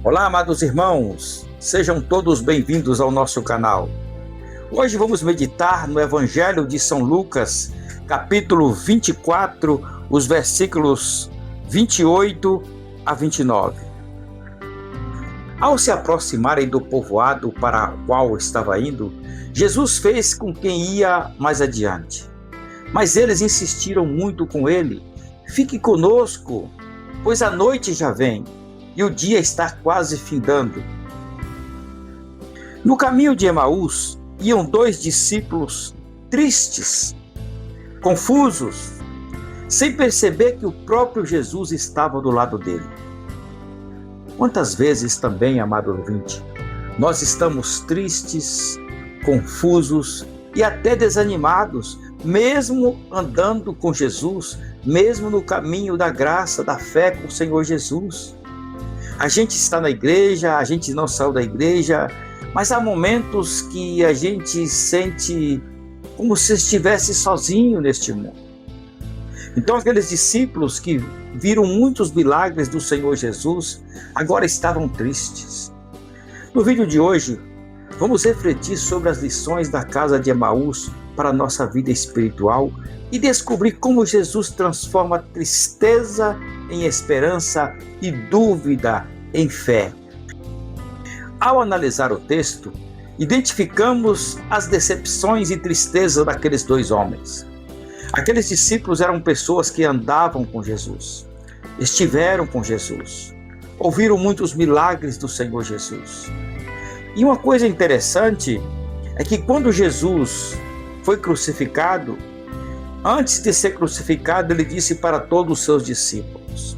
Olá, amados irmãos, sejam todos bem-vindos ao nosso canal. Hoje vamos meditar no Evangelho de São Lucas, capítulo 24, os versículos 28 a 29. Ao se aproximarem do povoado para o qual estava indo, Jesus fez com quem ia mais adiante. Mas eles insistiram muito com ele: "Fique conosco, pois a noite já vem e o dia está quase findando." No caminho de Emaús, iam dois discípulos tristes, confusos, sem perceber que o próprio Jesus estava do lado dele. Quantas vezes também, amado ouvinte, nós estamos tristes, confusos e até desanimados, mesmo andando com Jesus, mesmo no caminho da graça, da fé com o Senhor Jesus. A gente está na igreja, a gente não saiu da igreja, mas há momentos que a gente sente como se estivesse sozinho neste mundo. Então aqueles discípulos que viram muitos milagres do Senhor Jesus, agora estavam tristes. No vídeo de hoje, vamos refletir sobre as lições da casa de Emaús para a nossa vida espiritual e descobrir como Jesus transforma tristeza em esperança e dúvida em fé. Ao analisar o texto, identificamos as decepções e tristeza daqueles dois homens. Aqueles discípulos eram pessoas que andavam com Jesus, estiveram com Jesus, ouviram muitos milagres do Senhor Jesus. E uma coisa interessante é que quando Jesus foi crucificado, antes de ser crucificado, ele disse para todos os seus discípulos.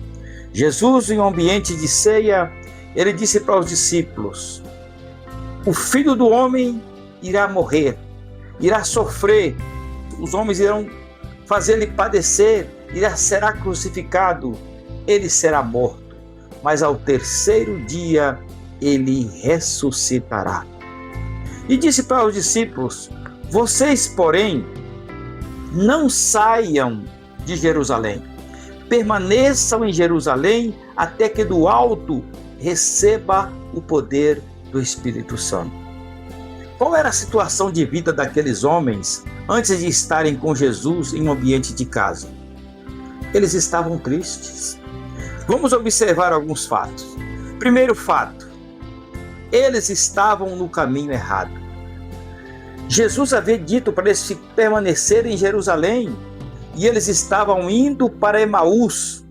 Jesus, em um ambiente de ceia, ele disse para os discípulos: "O Filho do Homem irá morrer, irá sofrer, os homens irão fazer-lhe padecer, será crucificado, ele será morto, mas ao terceiro dia ele ressuscitará." E disse para os discípulos: "Vocês, porém, não saiam de Jerusalém. Permaneçam em Jerusalém até que do alto receba o poder do Espírito Santo." Qual era a situação de vida daqueles homens antes de estarem com Jesus em um ambiente de casa? Eles estavam tristes. Vamos observar alguns fatos. Primeiro fato: eles estavam no caminho errado. Jesus havia dito para eles permanecerem em Jerusalém e eles estavam indo para Emaús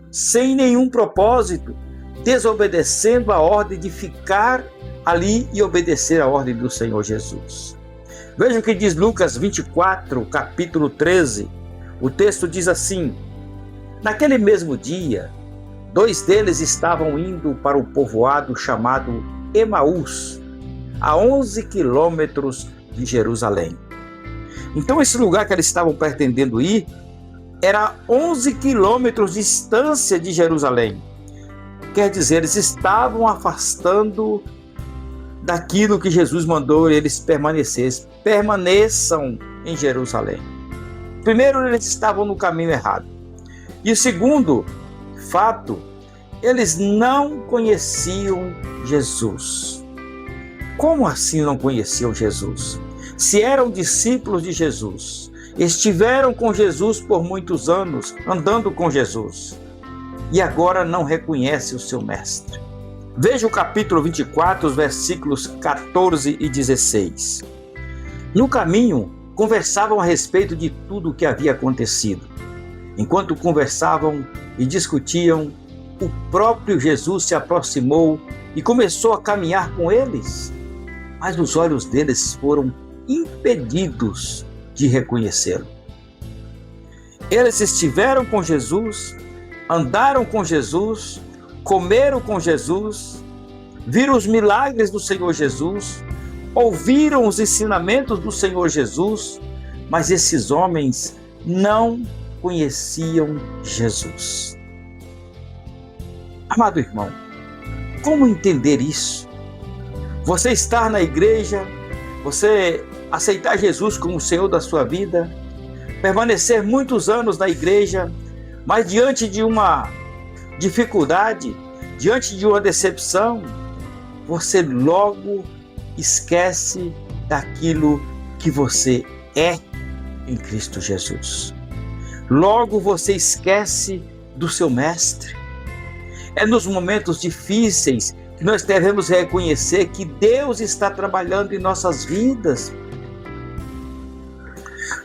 sem nenhum propósito, desobedecendo a ordem de ficar ali e obedecer a ordem do Senhor Jesus. Veja o que diz Lucas 24, capítulo 13. O texto diz assim: "Naquele mesmo dia, dois deles estavam indo para o povoado chamado Emaús, a 11 quilômetros de Jerusalém." Então esse lugar que eles estavam pretendendo ir era 11 quilômetros de distância de Jerusalém. Quer dizer, eles estavam afastando daquilo que Jesus mandou eles permanecessem. Permaneçam em Jerusalém. Primeiro, eles estavam no caminho errado. E o segundo fato, eles não conheciam Jesus. Como assim não conheciam Jesus? Se eram discípulos de Jesus, estiveram com Jesus por muitos anos, andando com Jesus, e agora não reconhecem o seu mestre. Veja o capítulo 24, os versículos 14 e 16. No caminho, conversavam a respeito de tudo o que havia acontecido. Enquanto conversavam e discutiam, o próprio Jesus se aproximou e começou a caminhar com eles, mas os olhos deles foram impedidos de reconhecê-lo. Eles estiveram com Jesus, andaram com Jesus, comeram com Jesus, viram os milagres do Senhor Jesus, ouviram os ensinamentos do Senhor Jesus, mas esses homens não conheciam Jesus. Amado irmão, como entender isso? Você estar na igreja, você aceitar Jesus como o Senhor da sua vida, permanecer muitos anos na igreja, mas diante de uma dificuldade, diante de uma decepção, você logo esquece daquilo que você é em Cristo Jesus. Logo você esquece do seu mestre. É nos momentos difíceis que nós devemos reconhecer que Deus está trabalhando em nossas vidas.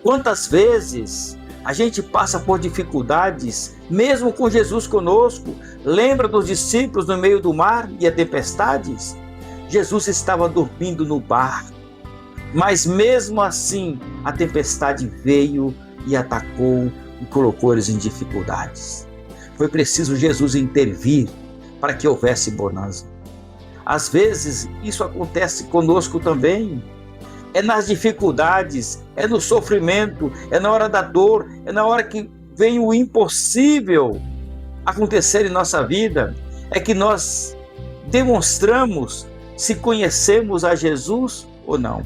Quantas vezes a gente passa por dificuldades, mesmo com Jesus conosco? Lembra dos discípulos no meio do mar e as tempestades? Jesus estava dormindo no barco, mas mesmo assim a tempestade veio e atacou e colocou eles em dificuldades. Foi preciso Jesus intervir para que houvesse bonança. Às vezes isso acontece conosco também. É nas dificuldades, é no sofrimento, é na hora da dor, é na hora que vem o impossível acontecer em nossa vida, é que nós demonstramos se conhecemos a Jesus ou não.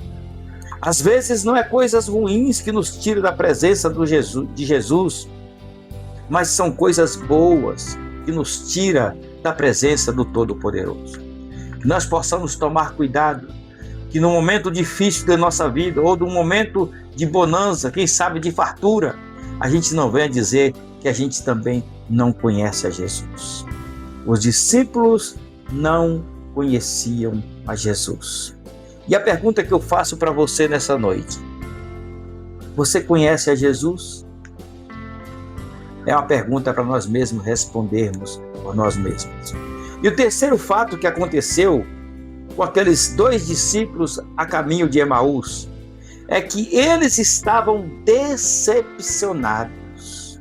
Às vezes não é coisas ruins que nos tiram da presença de Jesus, mas são coisas boas que nos tiram da presença do Todo-Poderoso. Que nós possamos tomar cuidado, que no momento difícil da nossa vida, ou no momento de bonança, quem sabe de fartura, a gente não venha dizer que a gente também não conhece a Jesus. Os discípulos não conheciam a Jesus. E a pergunta que eu faço para você nessa noite: você conhece a Jesus? É uma pergunta para nós mesmos respondermos por nós mesmos. E o terceiro fato que aconteceu com aqueles 2 discípulos a caminho de Emaús é que eles estavam decepcionados.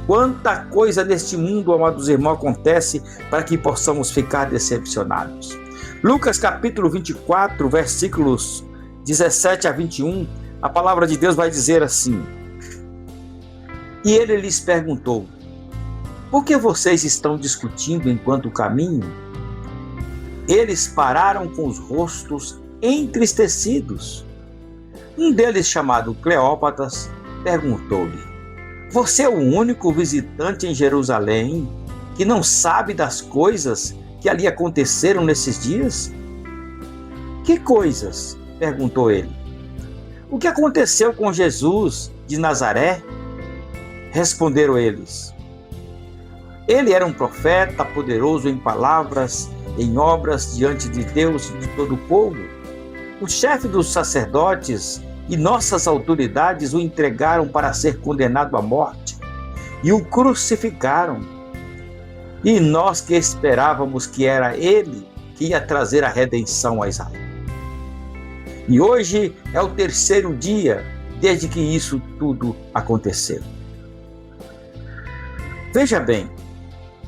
Quanta coisa neste mundo, amados irmãos, acontece para que possamos ficar decepcionados. Lucas capítulo 24, versículos 17 a 21, a palavra de Deus vai dizer assim: e ele lhes perguntou: por que vocês estão discutindo enquanto caminham? Eles pararam com os rostos entristecidos. Um deles, chamado Cleópatas, perguntou-lhe: você é o único visitante em Jerusalém que não sabe das coisas que ali aconteceram nesses dias? Que coisas? Perguntou ele. O que aconteceu com Jesus de Nazaré? Responderam eles. Ele era um profeta, poderoso em palavras, em obras diante de Deus e de todo o povo. O chefe dos sacerdotes e nossas autoridades o entregaram para ser condenado à morte e o crucificaram. E nós que esperávamos que era ele que ia trazer a redenção a Israel. E hoje é o 3º dia desde que isso tudo aconteceu. Veja bem,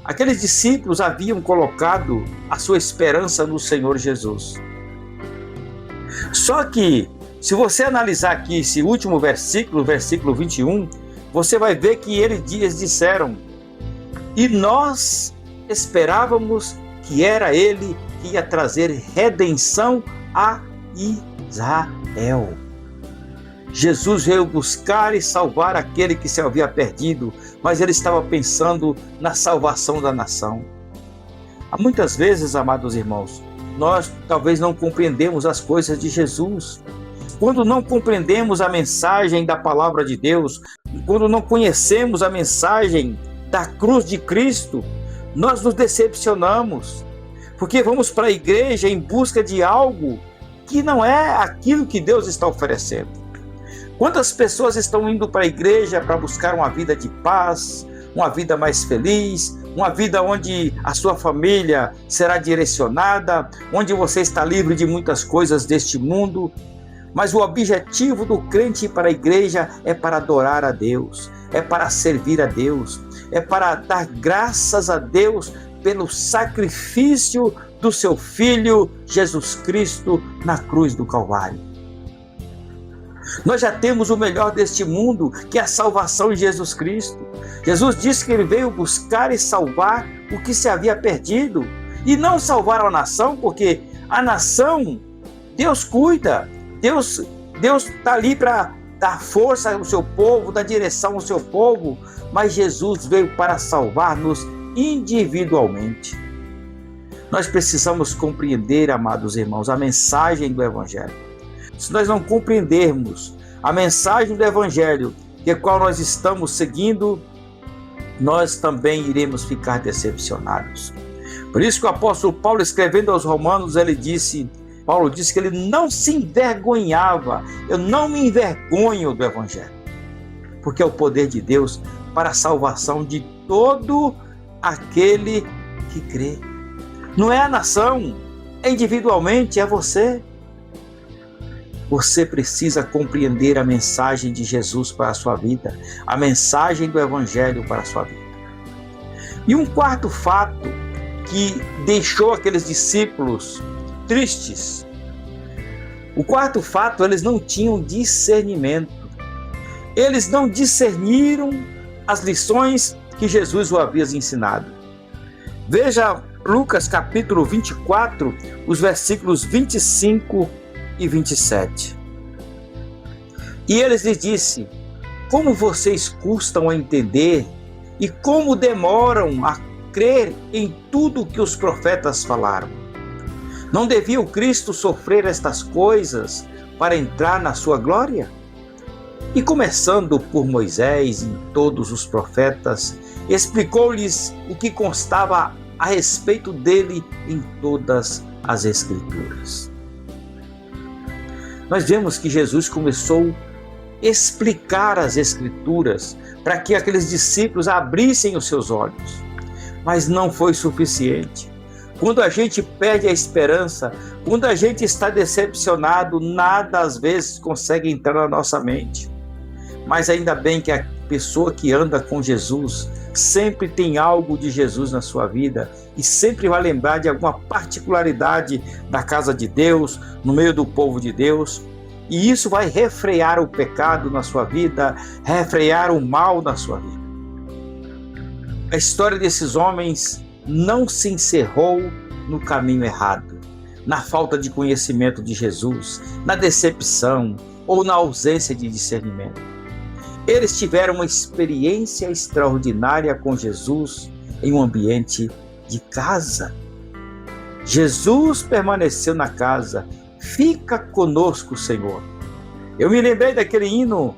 aqueles discípulos haviam colocado a sua esperança no Senhor Jesus. Só que, se você analisar aqui esse último versículo, versículo 21, você vai ver que eles disseram: e nós esperávamos que era ele que ia trazer redenção a Israel. Jesus veio buscar e salvar aquele que se havia perdido, mas ele estava pensando na salvação da nação. Há muitas vezes, amados irmãos, nós talvez não compreendemos as coisas de Jesus. Quando não compreendemos a mensagem da palavra de Deus, quando não conhecemos a mensagem da cruz de Cristo, nós nos decepcionamos, porque vamos para a igreja em busca de algo que não é aquilo que Deus está oferecendo. Quantas pessoas estão indo para a igreja para buscar uma vida de paz, uma vida mais feliz, uma vida onde a sua família será direcionada, onde você está livre de muitas coisas deste mundo, mas o objetivo do crente ir para a igreja é para adorar a Deus, é para servir a Deus, é para dar graças a Deus pelo sacrifício do seu Filho Jesus Cristo na cruz do Calvário. Nós já temos o melhor deste mundo, que é a salvação em Jesus Cristo. Jesus disse que ele veio buscar e salvar o que se havia perdido, e não salvar a nação, porque a nação, Deus cuida, Deus está ali para dar força ao seu povo, dar direção ao seu povo, mas Jesus veio para salvar-nos individualmente. Nós precisamos compreender, amados irmãos, a mensagem do Evangelho. Se nós não compreendermos a mensagem do Evangelho, que é qual nós estamos seguindo, nós também iremos ficar decepcionados. Por isso que o apóstolo Paulo, escrevendo aos Romanos, Paulo disse que ele não se envergonhava. Eu não me envergonho do Evangelho, porque é o poder de Deus para a salvação de todo aquele que crê. Não é a nação, é individualmente, é você. Você precisa compreender a mensagem de Jesus para a sua vida, a mensagem do Evangelho para a sua vida. E um quarto fato que deixou aqueles discípulos tristes. O quarto fato, eles não tinham discernimento. Eles não discerniram as lições que Jesus o havia ensinado. Veja Lucas capítulo 24, os versículos 25 e 27. E eles lhe disse: como vocês custam a entender e como demoram a crer em tudo que os profetas falaram. Não devia o Cristo sofrer estas coisas para entrar na sua glória? E começando por Moisés e todos os profetas, explicou-lhes o que constava a respeito dele em todas as Escrituras. Nós vemos que Jesus começou a explicar as Escrituras para que aqueles discípulos abrissem os seus olhos. Mas não foi suficiente. Quando a gente perde a esperança, quando a gente está decepcionado, nada às vezes consegue entrar na nossa mente. Mas ainda bem que a pessoa que anda com Jesus sempre tem algo de Jesus na sua vida e sempre vai lembrar de alguma particularidade da casa de Deus, no meio do povo de Deus. E isso vai refrear o pecado na sua vida, refrear o mal na sua vida. A história desses homens não se encerrou no caminho errado, na falta de conhecimento de Jesus, na decepção ou na ausência de discernimento. Eles tiveram uma experiência extraordinária com Jesus em um ambiente de casa. Jesus permaneceu na casa. Fica conosco, Senhor. Eu me lembrei daquele hino,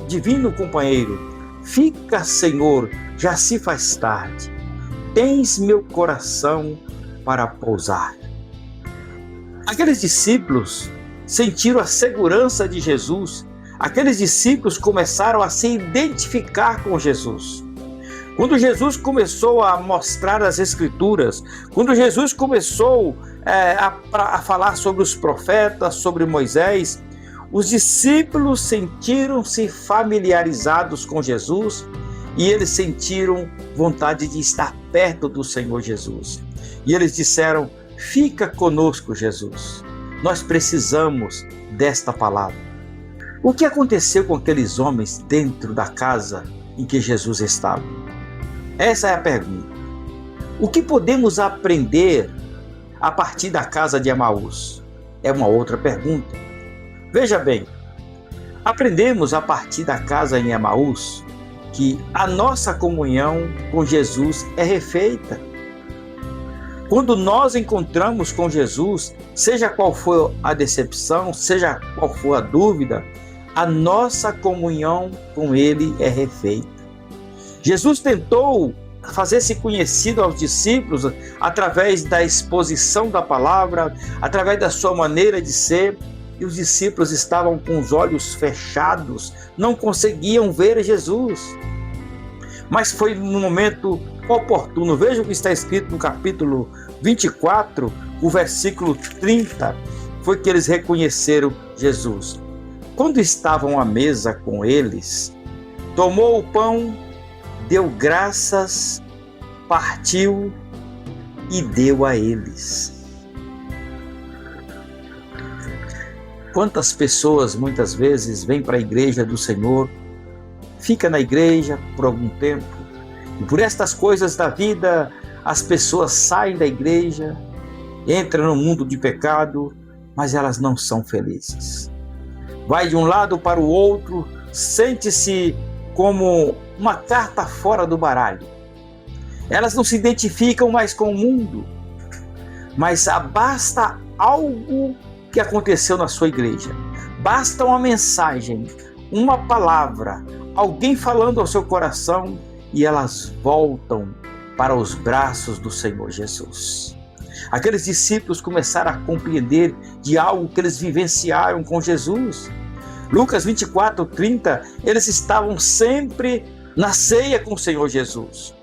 Divino Companheiro. Fica, Senhor, já se faz tarde. Tens meu coração para pousar. Aqueles discípulos sentiram a segurança de Jesus. Aqueles discípulos começaram a se identificar com Jesus. Quando Jesus começou a mostrar as Escrituras, quando Jesus começou a falar sobre os profetas, sobre Moisés, os discípulos sentiram-se familiarizados com Jesus e eles sentiram vontade de estar perto do Senhor Jesus. E eles disseram: fica conosco, Jesus. Nós precisamos desta palavra. O que aconteceu com aqueles homens dentro da casa em que Jesus estava? Essa é a pergunta. O que podemos aprender a partir da casa de Emaús? É uma outra pergunta. Veja bem, aprendemos a partir da casa em Emaús que a nossa comunhão com Jesus é refeita. Quando nós encontramos com Jesus, seja qual for a decepção, seja qual for a dúvida, a nossa comunhão com Ele é refeita. Jesus tentou fazer-se conhecido aos discípulos através da exposição da palavra, através da sua maneira de ser, e os discípulos estavam com os olhos fechados, não conseguiam ver Jesus. Mas foi no momento oportuno. Veja o que está escrito no capítulo 24, o versículo 30, foi que eles reconheceram Jesus. Quando estavam à mesa com eles, tomou o pão, deu graças, partiu e deu a eles. Quantas pessoas muitas vezes vêm para a igreja do Senhor, fica na igreja por algum tempo, e por estas coisas da vida, as pessoas saem da igreja, entram no mundo de pecado, mas elas não são felizes. Vai de um lado para o outro, sente-se como uma carta fora do baralho. Elas não se identificam mais com o mundo. mas basta algo que aconteceu na sua igreja. Basta uma mensagem, uma palavra, alguém falando ao seu coração e elas voltam para os braços do Senhor Jesus. Aqueles discípulos começaram a compreender de algo que eles vivenciaram com Jesus. Lucas 24:30, eles estavam sempre na ceia com o Senhor Jesus.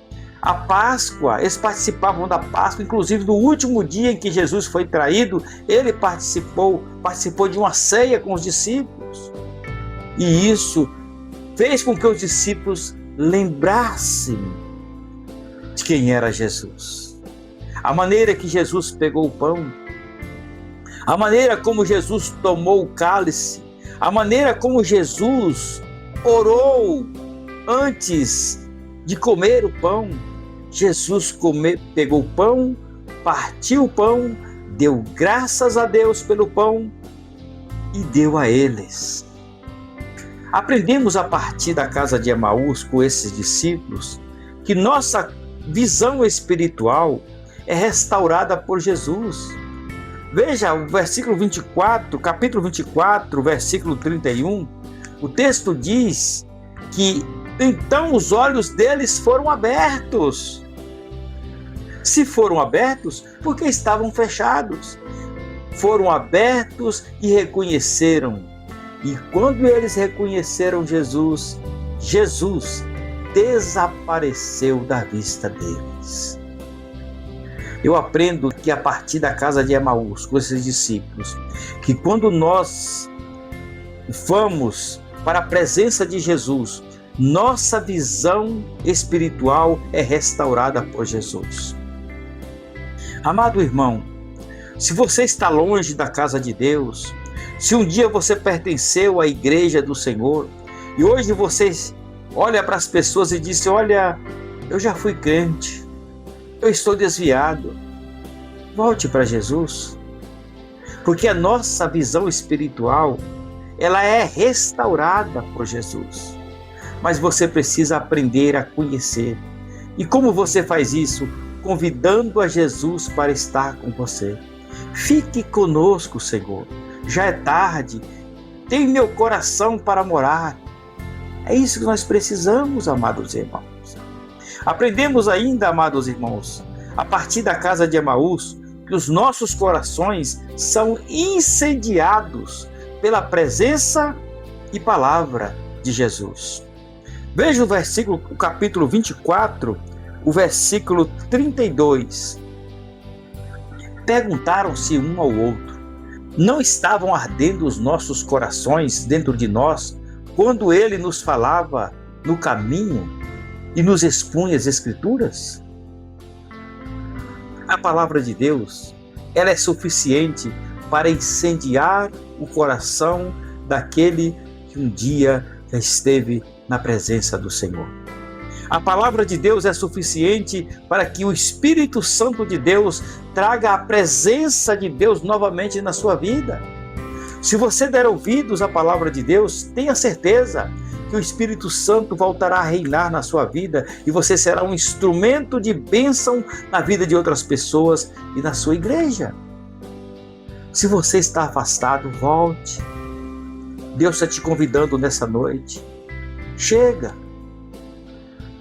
A Páscoa, eles participavam da Páscoa, inclusive no último dia em que Jesus foi traído, ele participou de uma ceia com os discípulos. E isso fez com que os discípulos lembrassem de quem era Jesus. A maneira que Jesus pegou o pão, a maneira como Jesus tomou o cálice, a maneira como Jesus orou antes de comer o pão. Jesus pegou o pão, partiu o pão, deu graças a Deus pelo pão e deu a eles. Aprendemos a partir da casa de Emaús com esses discípulos que nossa visão espiritual é restaurada por Jesus. Veja o versículo 24, capítulo 24, versículo 31, o texto diz que então os olhos deles foram abertos. Se foram abertos, porque estavam fechados. Foram abertos e reconheceram. E quando eles reconheceram Jesus, Jesus desapareceu da vista deles. Eu aprendo que a partir da casa de Emaús, com esses discípulos, que quando nós vamos para a presença de Jesus, nossa visão espiritual é restaurada por Jesus. Amado irmão, se você está longe da casa de Deus, se um dia você pertenceu à igreja do Senhor e hoje você olha para as pessoas e diz: olha, eu já fui crente, eu estou desviado. Volte para Jesus, porque a nossa visão espiritual, ela é restaurada por Jesus. Mas você precisa aprender a conhecer. E como você faz isso? Convidando a Jesus para estar com você. Fique conosco, Senhor. Já é tarde. Tem meu coração para morar. É isso que nós precisamos, amados irmãos. Aprendemos ainda, amados irmãos, a partir da casa de Emaús, que os nossos corações são incendiados pela presença e palavra de Jesus. Veja o capítulo 24, o versículo 32. Perguntaram-se um ao outro: não estavam ardendo os nossos corações dentro de nós quando ele nos falava no caminho e nos expunha as Escrituras? A palavra de Deus, ela é suficiente para incendiar o coração daquele que um dia já esteve na presença do Senhor. A palavra de Deus é suficiente para que o Espírito Santo de Deus traga a presença de Deus novamente na sua vida. Se você der ouvidos à palavra de Deus, tenha certeza que o Espírito Santo voltará a reinar na sua vida e você será um instrumento de bênção na vida de outras pessoas e na sua igreja. Se você está afastado, volte. Deus está te convidando nessa noite. Chega.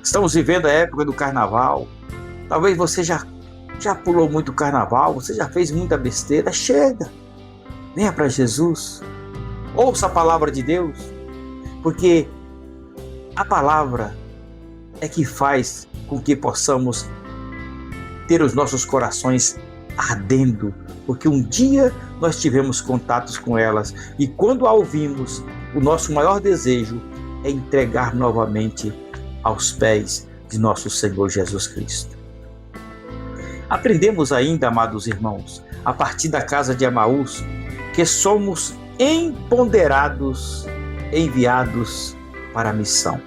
Estamos vivendo a época do carnaval. Talvez você já pulou muito o carnaval, você já fez muita besteira. Chega. Venha para Jesus. Ouça a palavra de Deus. Porque a palavra é que faz com que possamos ter os nossos corações ardendo, porque um dia nós tivemos contatos com elas e quando a ouvimos, o nosso maior desejo é entregar novamente aos pés de nosso Senhor Jesus Cristo. Aprendemos ainda, amados irmãos, a partir da casa de Emaús, que somos empoderados, enviados para a missão.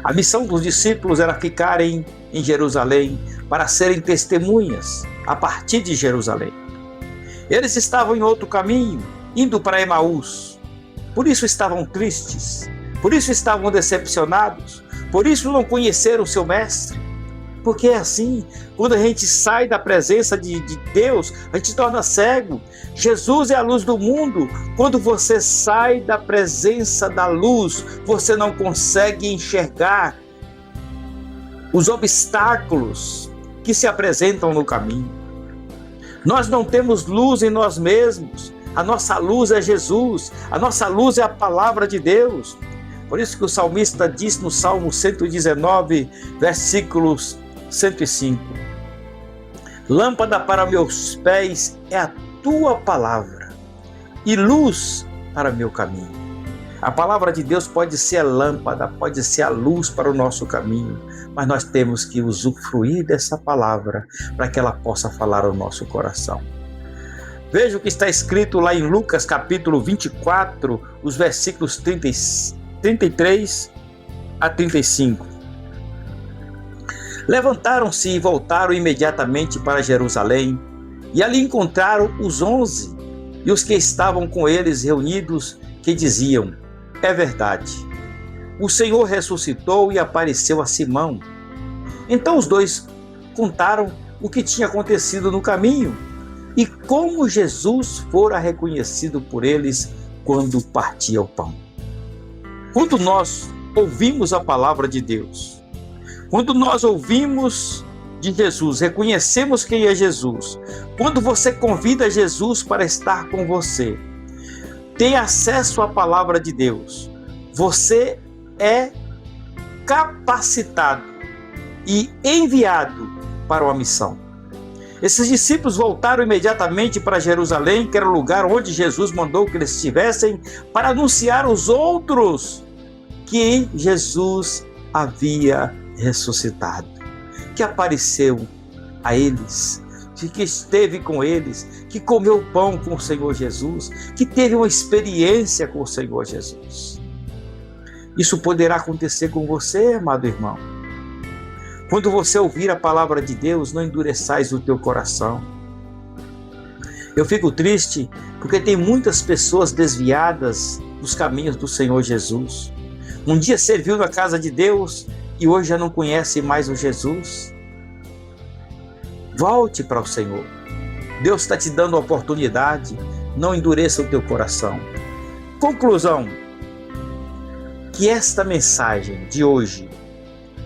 A missão dos discípulos era ficarem em Jerusalém para serem testemunhas a partir de Jerusalém. Eles estavam em outro caminho, indo para Emaús. Por isso estavam tristes, por isso estavam decepcionados, por isso não conheceram seu mestre. Porque é assim, quando a gente sai da presença de Deus, a gente se torna cego. Jesus é a luz do mundo. Quando você sai da presença da luz, você não consegue enxergar os obstáculos que se apresentam no caminho. Nós não temos luz em nós mesmos. A nossa luz é Jesus. A nossa luz é a palavra de Deus. Por isso que o salmista diz no Salmo 119, versículos 105. Lâmpada para meus pés é a tua palavra e luz para meu caminho. A palavra de Deus pode ser a lâmpada, pode ser a luz para o nosso caminho, mas nós temos que usufruir dessa palavra para que ela possa falar ao nosso coração. Veja o que está escrito lá em Lucas capítulo 24, os versículos 33 a 35. Levantaram-se e voltaram imediatamente para Jerusalém, e ali encontraram os 11 e os que estavam com eles reunidos, que diziam: é verdade, o Senhor ressuscitou e apareceu a Simão. Então os dois contaram o que tinha acontecido no caminho e como Jesus fora reconhecido por eles quando partia o pão. Quando nós ouvimos a palavra de Deus, quando nós ouvimos de Jesus, reconhecemos quem é Jesus, quando você convida Jesus para estar com você, tem acesso à palavra de Deus, você é capacitado e enviado para uma missão. Esses discípulos voltaram imediatamente para Jerusalém, que era o lugar onde Jesus mandou que eles estivessem, para anunciar aos outros que Jesus havia ressuscitado, que apareceu a eles, que esteve com eles, que comeu pão com o Senhor Jesus, que teve uma experiência com o Senhor Jesus. Isso poderá acontecer com você, amado irmão. Quando você ouvir a palavra de Deus, não endureçais o teu coração. Eu fico triste porque tem muitas pessoas desviadas dos caminhos do Senhor Jesus. Um dia serviu na casa de Deus e hoje já não conhece mais o Jesus. Volte para o Senhor. Deus está te dando a oportunidade. Não endureça o teu coração. Conclusão: que esta mensagem de hoje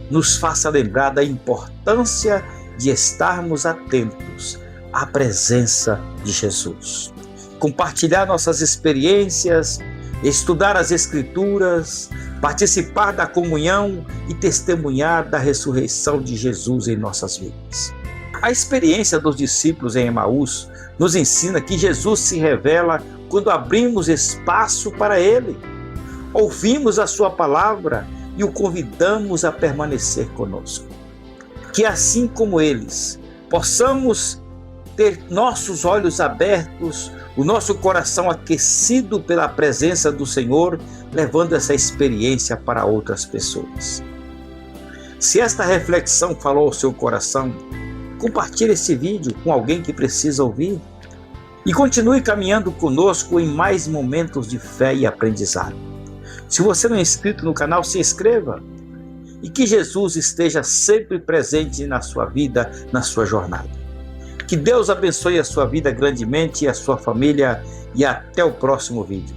nos faça lembrar da importância de estarmos atentos à presença de Jesus. Compartilhar nossas experiências, estudar as Escrituras, participar da comunhão e testemunhar da ressurreição de Jesus em nossas vidas. A experiência dos discípulos em Emaús nos ensina que Jesus se revela quando abrimos espaço para Ele, ouvimos a sua palavra e o convidamos a permanecer conosco. Que assim como eles, possamos ter nossos olhos abertos, o nosso coração aquecido pela presença do Senhor, levando essa experiência para outras pessoas. Se esta reflexão falou ao seu coração, compartilhe esse vídeo com alguém que precisa ouvir e continue caminhando conosco em mais momentos de fé e aprendizado. Se você não é inscrito no canal, se inscreva e que Jesus esteja sempre presente na sua vida, na sua jornada. Que Deus abençoe a sua vida grandemente e a sua família e até o próximo vídeo.